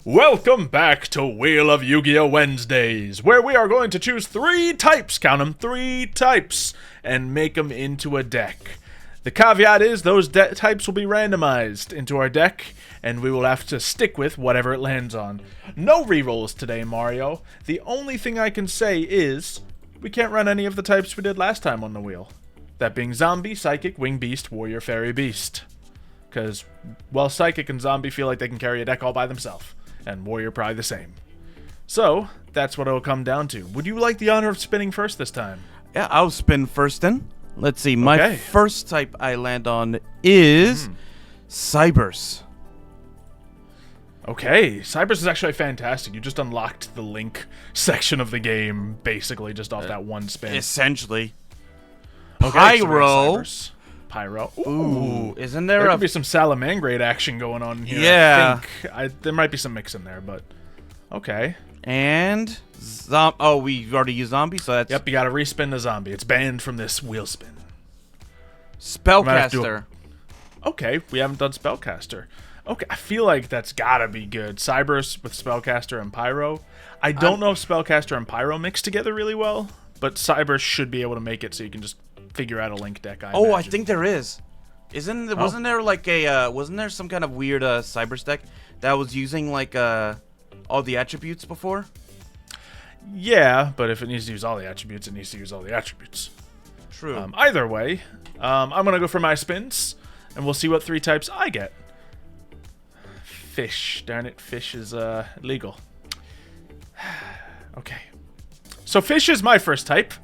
Welcome back to Wheel of Yu-Gi-Oh! Wednesdays, where we are going to choose 3 types, count them, 3 types, and make them into a deck. The caveat is those types will be randomized into our deck, and we will have to stick with whatever it lands on. No rerolls today, Mario. The only thing I can say is we can't run any of the types we did last time on the wheel. That being Zombie, Psychic, Wing Beast, Warrior, Fairy, Beast. Because, well, Psychic and Zombie feel like they can carry a deck all by themselves. And Warrior probably the same. So, that's what it'll come down to. Would you like the honor of spinning first this time? Yeah, I'll spin first then. Let's see, my first type I land on is Cybers. Okay, Cybers is actually fantastic. You just unlocked the Link section of the game, basically, just off that one spin. Essentially. Okay, Pyro. Pyro. Ooh, isn't there could be some Salamangreat action going on here. Yeah. I think. There might be some mix in there, but okay. And we already used Zombie, so that's... Yep, you gotta respin the Zombie. It's banned from this wheel spin. Spellcaster. Okay, we haven't done Spellcaster. Okay, I feel like that's gotta be good. Cybers with Spellcaster and Pyro. I don't know if Spellcaster and Pyro mix together really well, but Cybers should be able to make it so you can just figure out a Link deck, I imagine. I think there is. Wasn't there like a wasn't there some kind of weird Cybers deck that was using like all the attributes before? Yeah, but if it needs to use all the attributes, it needs to use all the attributes. True. Either way, I'm gonna go for my spins, and we'll see what 3 types I get. Fish. Darn it, fish is legal. Okay. So fish is my first type.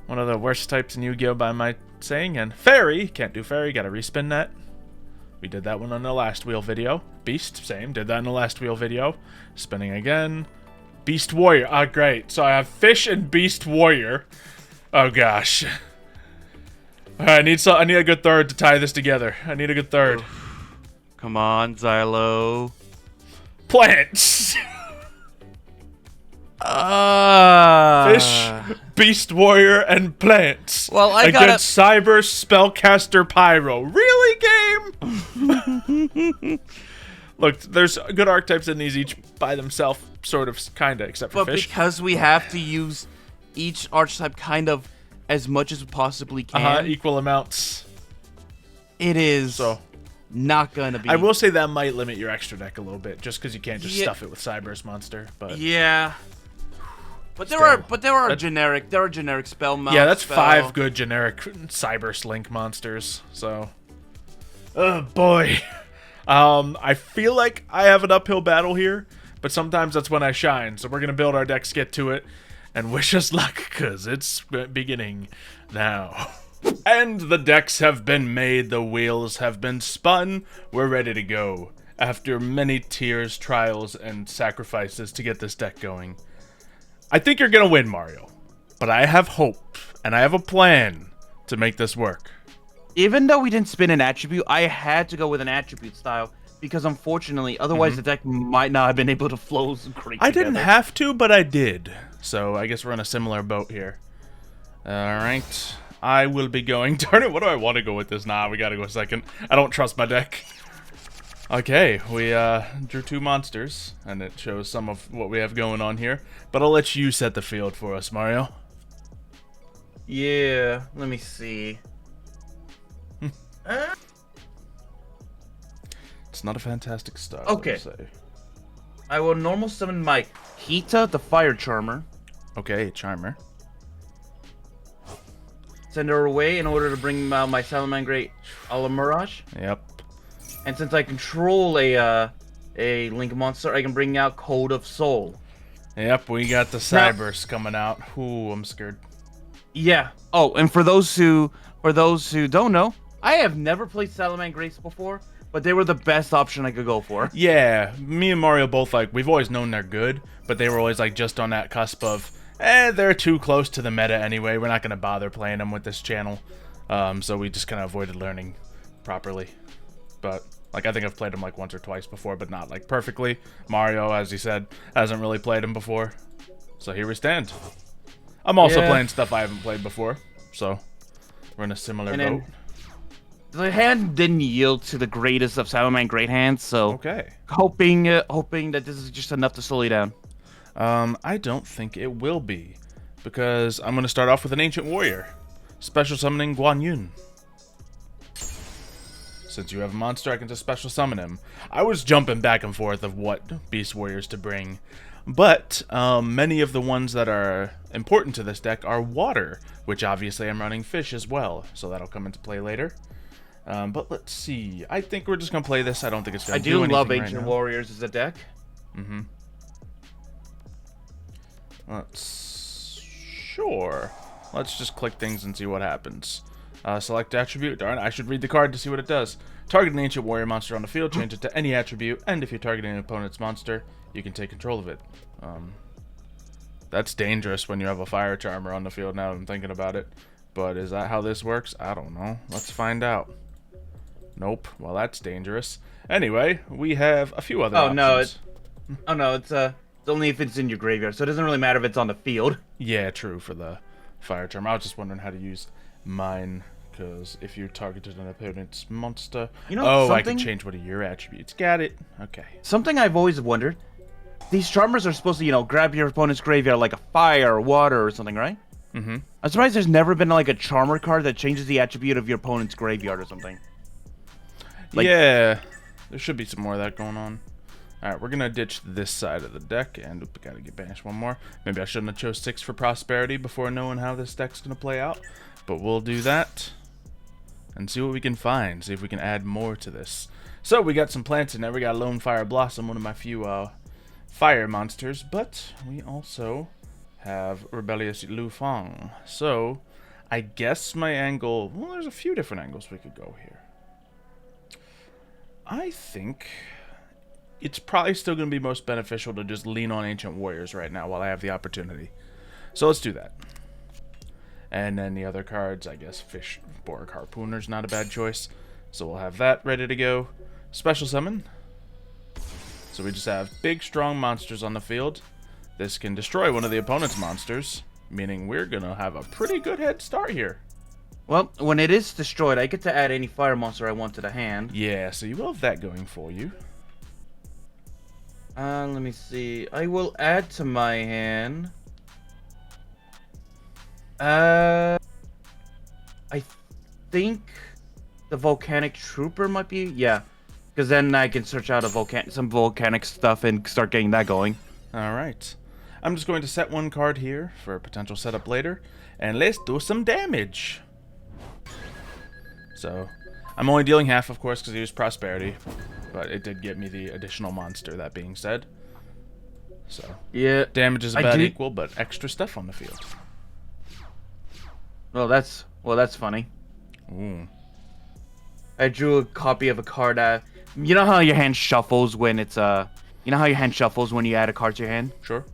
One of the worst types in Yu-Gi-Oh! By my saying. And fairy. Can't do fairy. Gotta respin that. We did that one on the last wheel video. Beast. Same. Did that in the last wheel video. Spinning again. Beast Warrior. Ah, great. So I have fish and Beast Warrior. Oh, gosh. Alright, I need a good third to tie this together. I need a good third. Come on, Xylo. Plants. Fish, Beast Warrior, and plants. Well, against Cyber, Spellcaster, Pyro. Really, game? Look, there's good archetypes in these each by themselves, sort of, kinda, except for fish. But because we have to use each archetype kind of as much as we possibly can. Equal amounts. It is not gonna be. I will say that might limit your extra deck a little bit, just because you can't just stuff it with Cyber's monster. But yeah. But there are generic spell mounts. Yeah, that's 5 good generic Cyber Link monsters. So, oh boy, I feel like I have an uphill battle here, but sometimes that's when I shine. So we're gonna build our decks, get to it, and wish us luck, cause it's beginning now. And the decks have been made, the wheels have been spun. We're ready to go. After many tears, trials, and sacrifices to get this deck going. I think you're gonna win, Mario, but I have hope, and I have a plan to make this work. Even though we didn't spin an attribute, I had to go with an attribute style, because unfortunately, otherwise the deck might not have been able to flow great I didn't have to, but I did, so I guess we're in a similar boat here. Alright, I will be going... Darn it, what do I want to go with this? Nah, we gotta go second. I don't trust my deck. Okay, we drew 2 monsters, and it shows some of what we have going on here. But I'll let you set the field for us, Mario. Yeah, let me see. It's not a fantastic style. Okay. I will normal summon my Hita, the Fire Charmer. Okay, Charmer. Send her away in order to bring out my Salamangreat Alamirage. Yep. And since I control a Link monster, I can bring out Code of Soul. Yep, we got the Cybers coming out. Ooh, I'm scared. Yeah. Oh, and for those who don't know, I have never played Salamangreats before, but they were the best option I could go for. Yeah, me and Mario both, like, we've always known they're good, but they were always, like, just on that cusp of, they're too close to the meta anyway. We're not going to bother playing them with this channel. So we just kind of avoided learning properly. But, like, I think I've played them, like, once or twice before, but not, like, perfectly. Mario, as he said, hasn't really played them before. So here we stand. I'm also playing stuff I haven't played before, so we're in a similar boat. the hand didn't yield to the greatest of Cyberman great hands, so Okay. hoping that this is just enough to slow you down. I don't think it will be, because I'm going to start off with an Ancient Warrior. Special summoning Guan Yun. Since you have a monster, I can just special summon him. I was jumping back and forth of what Beast Warriors to bring, but many of the ones that are important to this deck are water, which obviously I'm running fish as well, so that'll come into play later. But let's see. I think we're just going to play this. I don't think it's going to do anything. I do love right Ancient now. Warriors as a deck. Mm-hmm. Let's just click things and see what happens. Select attribute. Darn, I should read the card to see what it does. Target an Ancient Warrior monster on the field, change it to any attribute, and if you're targeting an opponent's monster, you can take control of it. That's dangerous when you have a Fire Charmer on the field, now that I'm thinking about it. But is that how this works? I don't know. Let's find out. Nope. Well, that's dangerous. Anyway, we have a few other options. It's only if it's in your graveyard, so it doesn't really matter if it's on the field. Yeah, true, for the Fire Charm. I was just wondering how to use mine, because if you targeted an opponent's monster... I can change one of your attributes. Got it. Okay. Something I've always wondered, these Charmers are supposed to, grab your opponent's graveyard like a fire or water or something, right? Mm-hmm. I'm surprised there's never been, like, a Charmer card that changes the attribute of your opponent's graveyard or something. Yeah, there should be some more of that going on. Alright, we're gonna ditch this side of the deck, and we gotta get banished one more. Maybe I shouldn't have chose 6 for prosperity before knowing how this deck's gonna play out, but we'll do that and see what we can find, see if we can add more to this. So we got some plants in there. We got Lone Fire Blossom, one of my few fire monsters, but we also have Rebellious Lufang. So I guess my angle, well, there's a few different angles we could go here. I think it's probably still going to be most beneficial to just lean on Ancient Warriors right now while I have the opportunity. So let's do that. And then the other cards, I guess Fish, Borg, Harpooner's not a bad choice. So we'll have that ready to go. Special Summon. So we just have big, strong monsters on the field. This can destroy one of the opponent's monsters, meaning we're going to have a pretty good head start here. Well, when it is destroyed, I get to add any fire monster I want to the hand. Yeah, so you will have that going for you. Let me see. I will add to my hand. I think the Volcanic Trooper might be. Yeah, because then I can search out some volcanic stuff and start getting that going. All right. I'm just going to set one card here for a potential setup later, and let's do some damage. So, I'm only dealing half, of course, because I used Prosperity, but it did get me the additional monster, that being said. So, yeah, damage is about equal, but extra stuff on the field. Well, that's funny. Ooh. I drew a copy of a card. You know how your hand shuffles when it's you know how your hand shuffles when you add a card to your hand? Sure.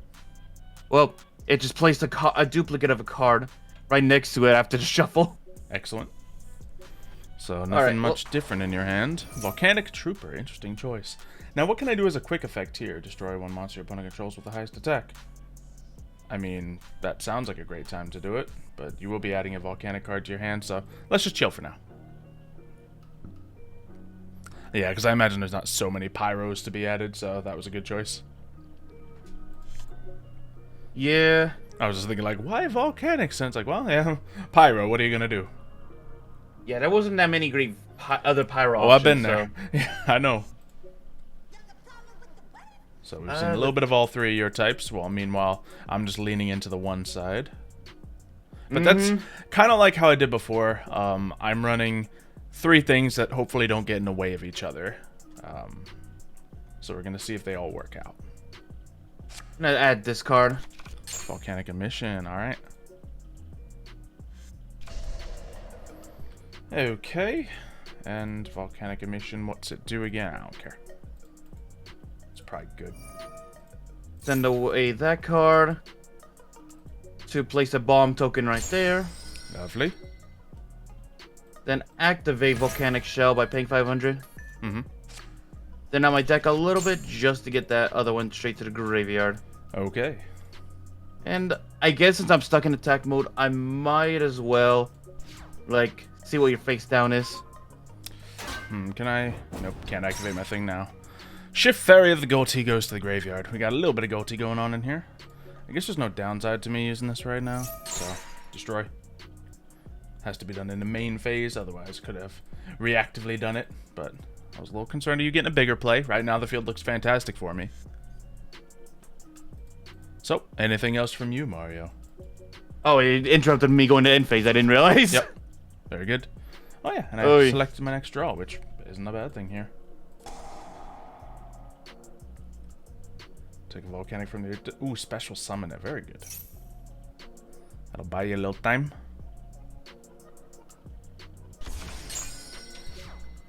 Well, it just placed a duplicate of a card right next to it after the shuffle. Excellent. So nothing much different in your hand. Volcanic Trooper, interesting choice. Now what can I do as a quick effect here? Destroy one monster your opponent controls with the highest attack. I mean, that sounds like a great time to do it, but you will be adding a volcanic card to your hand, so let's just chill for now. Yeah, because I imagine there's not so many pyros to be added, so that was a good choice. Yeah. I was just thinking, like, why volcanic? And it's like, well, yeah, pyro, what are you going to do? Yeah, there wasn't that many great other pyro options. Oh, I've been there. So. Yeah, I know. So we've seen a little bit of all three of your types, while meanwhile, I'm just leaning into the one side. But that's kind of like how I did before. I'm running 3 things that hopefully don't get in the way of each other. So we're going to see if they all work out. I'm going to add this card. Volcanic Emission, alright. Okay. And Volcanic Emission, what's it do again? I don't care. It's probably good. Send away that card. To place a bomb token right there. Lovely. Then activate Volcanic Shell by paying 500. Mm-hmm. Then I might deck a little bit just to get that other one straight to the graveyard. Okay. And I guess since I'm stuck in attack mode, I might as well, like, see what your face down is. Can I? Nope, can't activate my thing now. Shift Fairy of the Goatee goes to the graveyard. We got a little bit of Goatee going on in here. I guess there's no downside to me using this right now. So, destroy. Has to be done in the main phase, otherwise could have reactively done it. But I was a little concerned of you getting a bigger play. Right now the field looks fantastic for me. So, anything else from you, Mario? Oh, it interrupted me going to end phase. I didn't realize. Yep. Very good. Oh yeah, and I selected my next draw, which isn't a bad thing here. Take a volcanic from the... Ooh, special summon it. Very good. That'll buy you a little time.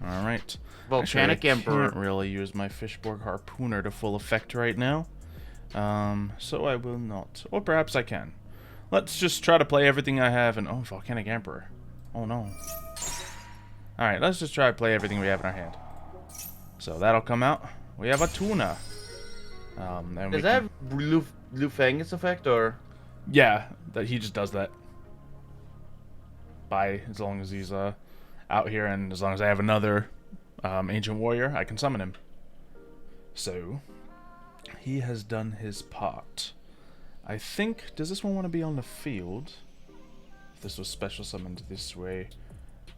Alright. Volcanic Emperor. I can't really use my Fishborg Harpooner to full effect right now. So I will not. Or perhaps I can. Let's just try to play everything I have and... Oh, Volcanic Emperor. Oh no. Alright, let's just try to play everything we have in our hand. So that'll come out. We have a tuna. Does that have Lufangus effect, or? Yeah, that he just does that. As long as he's out here, and as long as I have another Ancient Warrior, I can summon him. So, he has done his part. I think, does this one want to be on the field? If this was special summoned this way.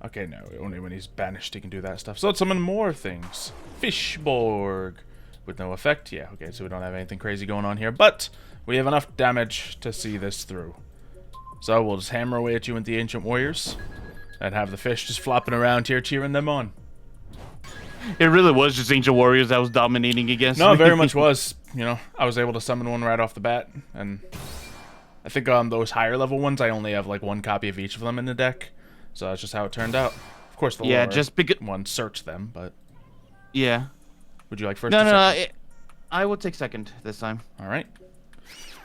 Okay, no, only when he's banished he can do that stuff. So let's summon more things. Fishborg. With no effect. Yeah, okay, so we don't have anything crazy going on here. But we have enough damage to see this through. So we'll just hammer away at you with the Ancient Warriors. And have the fish just flopping around here cheering them on. It really was just Ancient Warriors that was dominating against No, me. it very much was. You know, I was able to summon one right off the bat. And I think on those higher level ones, I only have like one copy of each of them in the deck. So that's just how it turned out. Of course, the lower just because one searched them, but... Yeah. Would you like first? No. I will take second this time. All right.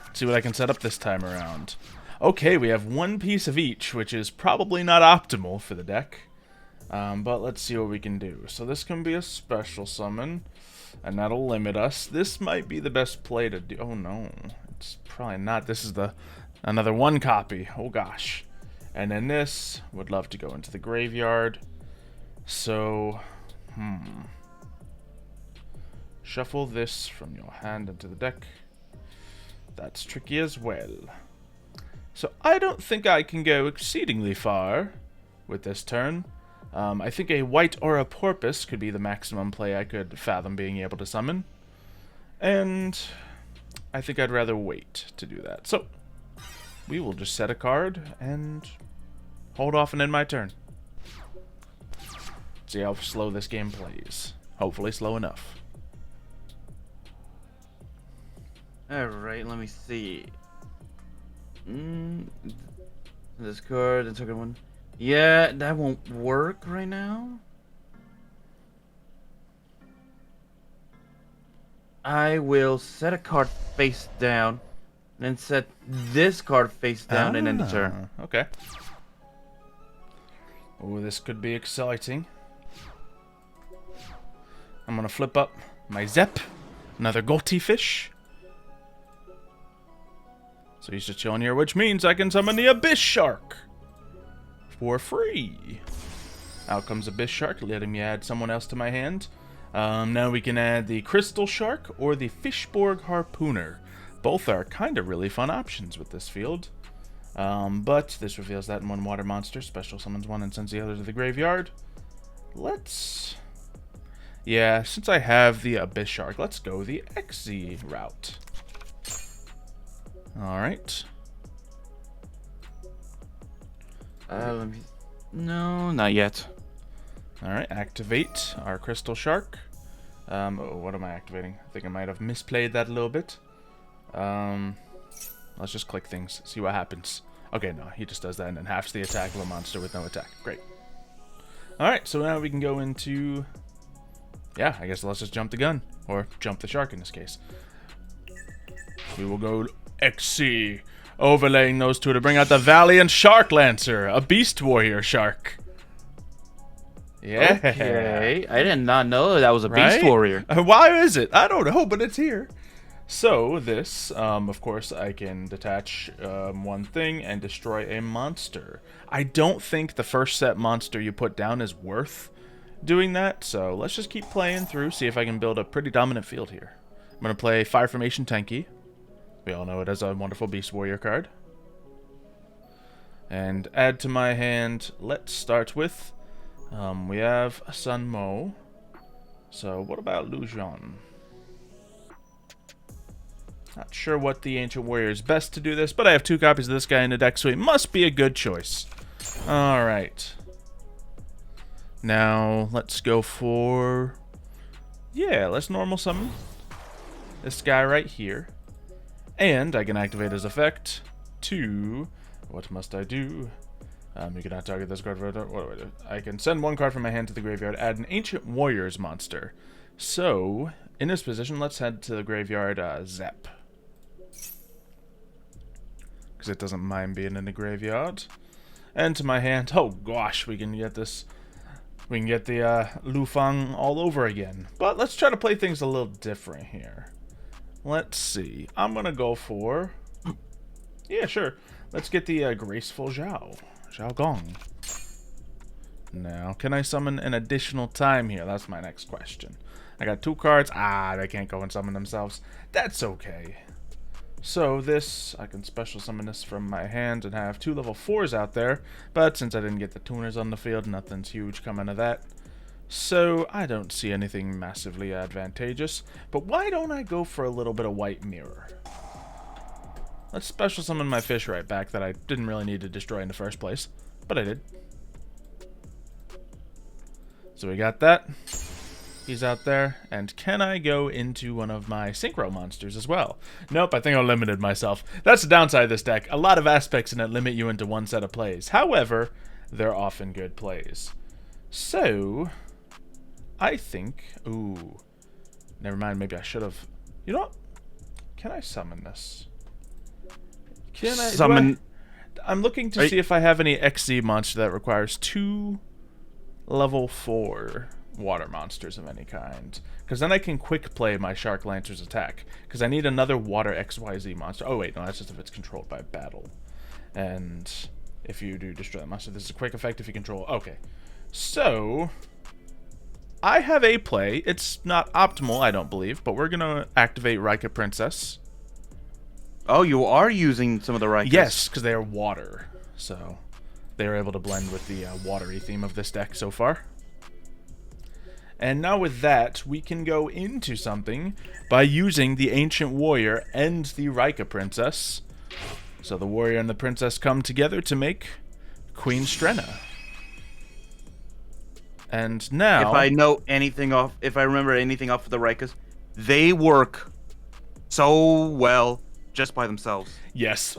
Let's see what I can set up this time around. Okay, we have one piece of each, which is probably not optimal for the deck. But let's see what we can do. So this can be a special summon, and that'll limit us. This might be the best play to do. Oh no, it's probably not. This is another one copy. Oh gosh. And then this would love to go into the graveyard. So, shuffle this from your hand into the deck. That's tricky as well. So I don't think I can go exceedingly far with this turn. I think a white or a porpoise could be the maximum play I could fathom being able to summon. And I think I'd rather wait to do that. So we will just set a card and hold off and end my turn. See how slow this game plays. Hopefully slow enough. Alright, let me see. This card, the second one. Yeah, that won't work right now. I will set a card face down, then set this card face down and end the turn. Okay. Oh, this could be exciting. I'm gonna flip up my Zep, another Goatee fish. So he's just chilling here, which means I can summon the Abyss Shark for free. Out comes Abyss Shark, letting me add someone else to my hand. Now we can add the Crystal Shark or the Fishborg Harpooner. Both are kind of really fun options with this field. But this reveals that in one water monster, special summons one and sends the other to the graveyard. Yeah, since I have the Abyss Shark, let's go the XZ route. Alright. No, not yet. Alright, activate our Crystal Shark. Oh, what am I activating? I think I might have misplayed that a little bit. Let's just click things, see what happens. Okay, no, he just does that and then halves the attack of a monster with no attack. Great. Alright, so now we can go into... Yeah, I guess let's just jump the gun. Or jump the shark in this case. We will go XC. Overlaying those two to bring out the Valiant Shark Lancer. A Beast Warrior Shark. Yeah. Okay. I did not know that was a Beast Warrior. Why is it? I don't know, but it's here. So this, of course, I can detach one thing and destroy a monster. I don't think the first set monster you put down is worth doing that, so let's just keep playing through, see if I can build a pretty dominant field here. I'm going to play Fire Formation Tenki. We all know it as a wonderful Beast Warrior card. And add to my hand, let's start with, we have Sun Mo. So what about Lujian? Not sure what the Ancient Warrior is best to do this, but I have 2 copies of this guy in the deck, so he must be a good choice. Alright. Now, let's go for... Yeah, let's normal summon this guy right here. And I can activate his effect to... What must I do? You cannot target this card. What do I do? I can send 1 card from my hand to the graveyard, add an Ancient Warriors monster. So, in this position, let's head to the graveyard, Zep. Because it doesn't mind being in the graveyard. And to my hand, oh gosh, we can get this... We can get the Lufang all over again. But let's try to play things a little different here. Let's see. I'm going to go for... Yeah, sure. Let's get the Graceful Zhao. Zhao Gong. Now, can I summon an additional time here? That's my next question. I got 2 cards. They can't go and summon themselves. That's okay. So this, I can special summon this from my hand and have 2 level 4s out there. But since I didn't get the tuners on the field, nothing's huge coming of that. So I don't see anything massively advantageous. But why don't I go for a little bit of White Mirror? Let's special summon my fish right back that I didn't really need to destroy in the first place. But I did. So we got that. He's out there. And can I go into one of my Synchro monsters as well? Nope, I think I limited myself. That's the downside of this deck. A lot of aspects in it limit you into one set of plays. However, they're often good plays. So, I think... Ooh. Never mind, maybe I should have... You know what? Can I summon this? Can I summon? I'm looking to see if I have any XZ monster that requires 2 level 4 water monsters of any kind. Because then I can quick play my Shark Lancer's attack. Because I need another water XYZ monster. Oh wait, no, that's just if it's controlled by battle. And if you do destroy the monster, this is a quick effect if you control. Okay. So, I have a play. It's not optimal, I don't believe, but we're going to activate Rika Princess. Oh, you are using some of the Rikas. Yes, because they are water. So, they are able to blend with the watery theme of this deck so far. And now with that, we can go into something by using the Ancient Warrior and the Rika Princess. So the Warrior and the Princess come together to make Queen Strenna. And now... If I remember anything off of the Rikas, they work so well just by themselves. Yes,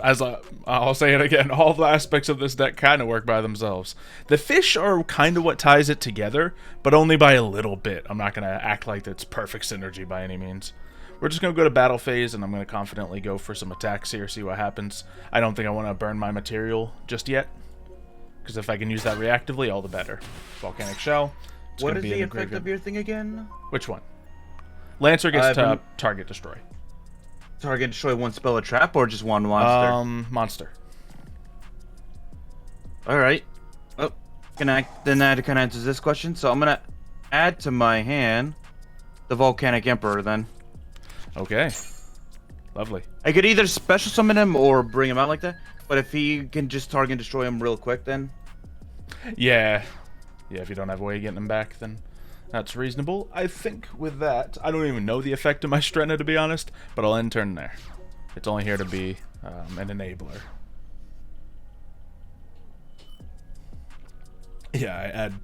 I'll say it again, all the aspects of this deck kind of work by themselves. The fish are kind of what ties it together, but only by a little bit. I'm not going to act like it's perfect synergy by any means. We're just going to go to battle phase, and I'm going to confidently go for some attacks here, see what happens. I don't think I want to burn my material just yet, because if I can use that reactively, all the better. Volcanic Shell. What is the effect of your thing again? Which one? Lancer gets to target destroy. Target destroy 1 spell or trap, or just 1 monster? Monster. Alright. Oh, then that kind of answers this question. So I'm going to add to my hand the Volcanic Emperor then. Okay. Lovely. I could either special summon him or bring him out like that, but if he can just target and destroy him real quick then... Yeah. Yeah, if you don't have a way of getting him back, then... That's reasonable. I think with that, I don't even know the effect of my Strenna, to be honest, but I'll end turn there. It's only here to be an enabler. Yeah, I add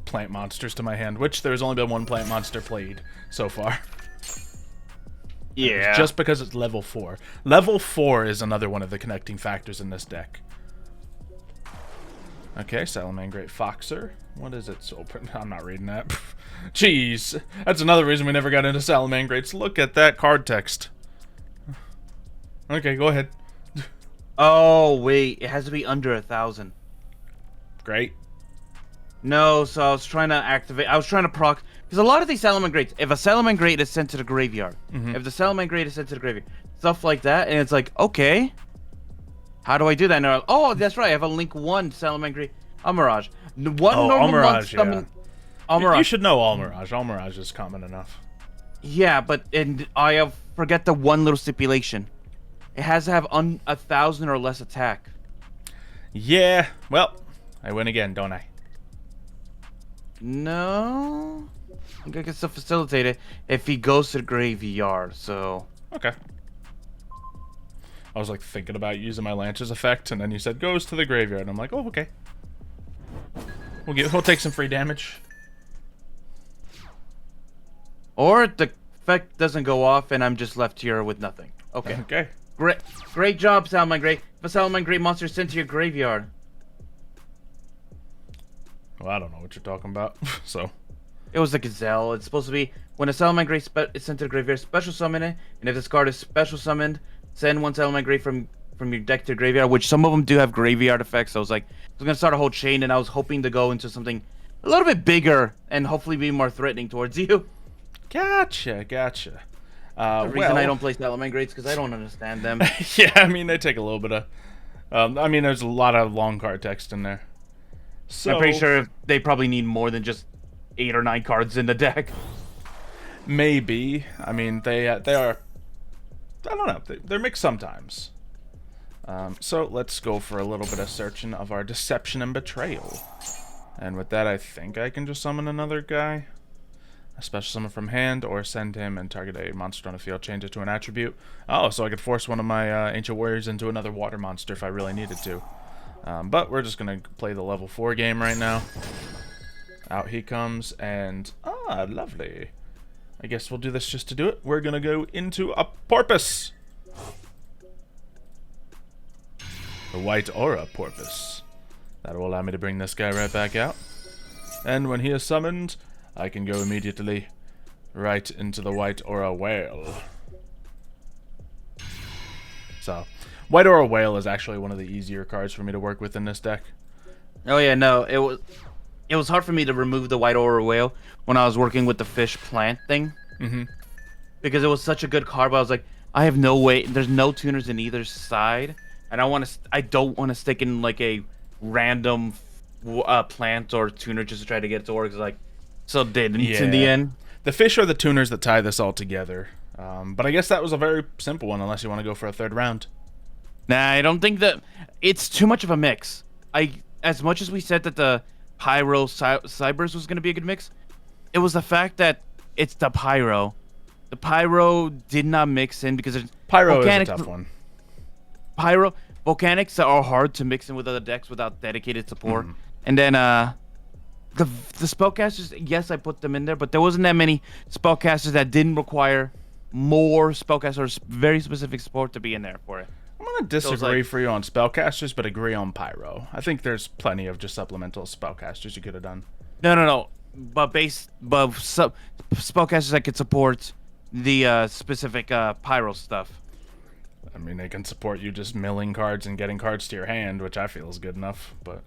plant monsters to my hand, which there's only been 1 plant monster played so far. Yeah. Just because it's level 4. Level 4 is another one of the connecting factors in this deck. Okay, Salamangreat Foxer. What is it? So I'm not reading that. Jeez. That's another reason we never got into Salamangrates. Look at that card text. Okay, go ahead. Oh, wait. It has to be under 1,000. Great. No, so I was trying to activate... I was trying to proc... Because a lot of these Salamangrates, if a Salamangrate is sent to the graveyard, if the Salamangrate is sent to the graveyard, stuff like that, and it's like, okay... How do I do that? And oh, that's right. I have a Link 1 Salamangreat Amirage. One normal Amirage, summon, You should know All Mirage. All Mirage is common enough. Yeah, but forget the one little stipulation. It has to have 1,000 or less attack. Yeah, well, I win again, don't I? No, I think I can still facilitate it if he goes to the graveyard. So okay. I was like thinking about using my Lance's effect, and then you said goes to the graveyard. And I'm like, oh, okay. We'll take some free damage. Or the effect doesn't go off, and I'm just left here with nothing. Okay. Okay. Great job, Salamagrate. If a Salamagrate monster is sent to your graveyard. Well, I don't know what you're talking about, so. It was a gazelle. It's supposed to be when a Salamagrate is sent to the graveyard, special summon it, and if this card is special summoned, send one Salamagrate from your deck to the graveyard, which some of them do have graveyard effects. So I was like, I was gonna start a whole chain, and I was hoping to go into something a little bit bigger and hopefully be more threatening towards you. Gotcha. The reason I don't play Salamagrates because I don't understand them. Yeah, I mean, they take a little bit of... I mean, there's a lot of long card text in there. So, I'm pretty sure they probably need more than just 8 or 9 cards in the deck. Maybe. I mean, they are... I don't know. They're mixed sometimes. So let's go for a little bit of searching of our Deception and Betrayal. And with that, I think I can just summon another guy. A special summon from hand, or send him and target a monster on the field, change it to an attribute. Oh, so I could force one of my Ancient Warriors into another water monster if I really needed to. But we're just going to play the level 4 game right now. Out he comes, and... ah, lovely. I guess we'll do this just to do it. We're going to go into a Porpoise. The White Aura Porpoise. That will allow me to bring this guy right back out. And when he is summoned, I can go immediately right into the White Aura Whale. So, White Aura Whale is actually one of the easier cards for me to work with in this deck. Oh yeah, no, it was hard for me to remove the White Aura Whale when I was working with the fish plant thing. Mm-hmm. Because it was such a good card, but I was like, I have no way. There's no tuners in either side, and I don't want to stick in like a random plant or tuner just to try to get it to work. Like, so didn't in the end. The fish are the tuners that tie this all together. But I guess that was a very simple one, unless you want to go for a third round. Nah, I don't think that it's too much of a mix. As much as we said that the Pyro Cybers was going to be a good mix, it was the fact that it's the Pyro. The Pyro did not mix in because Pyro is a tough one. Volcanics are hard to mix in with other decks without dedicated support. Mm. And then the spellcasters, yes, I put them in there, but there wasn't that many spellcasters that didn't require more spellcasters, very specific support to be in there for it. I'm gonna disagree for you on spellcasters, but agree on Pyro. I think there's plenty of just supplemental spellcasters you could have done. No. But spellcasters that could support the specific Pyro stuff. I mean, they can support you just milling cards and getting cards to your hand, which I feel is good enough, but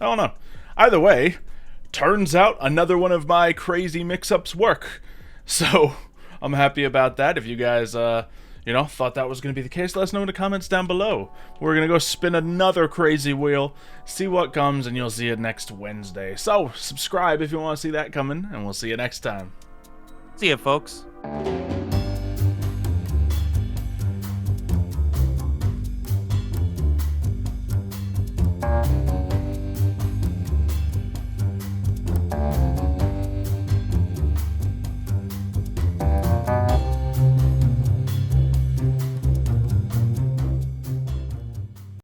I don't know. Either way, turns out another one of my crazy mix-ups work. So, I'm happy about that. If you guys, thought that was going to be the case, let us know in the comments down below. We're going to go spin another crazy wheel, see what comes, and you'll see it next Wednesday. So, subscribe if you want to see that coming, and we'll see you next time. See ya, folks.